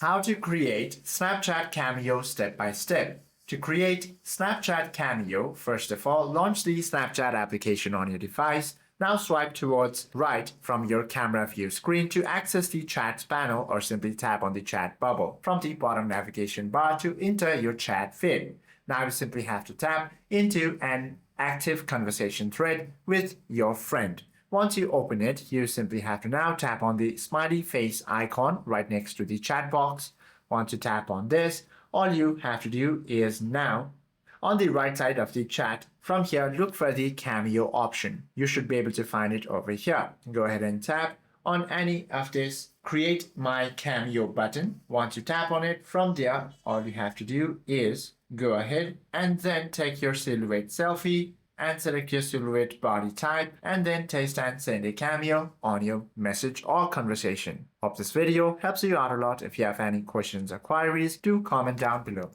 How to create Snapchat Cameo step by step. To create Snapchat Cameo, first of all, launch the Snapchat application on your device. Now swipe towards right from your camera view screen to access the chat panel, or simply tap on the chat bubble from the bottom navigation bar to enter your chat feed. Now you simply have to tap into an active conversation thread with your friend. Once you open it, you simply have to now tap on the smiley face icon right next to the chat box. Once you tap on this, all you have to do is now, on the right side of the chat, from here, look for the Cameo option. You should be able to find it over here. Go ahead and tap on any of this Create My Cameo button. Once you tap on it, from there, all you have to do is go ahead and then take your silhouette selfie and select your silhouette body type, and then taste and send a cameo on your message or conversation. Hope this video helps you out a lot. If you have any questions or queries, do comment down below.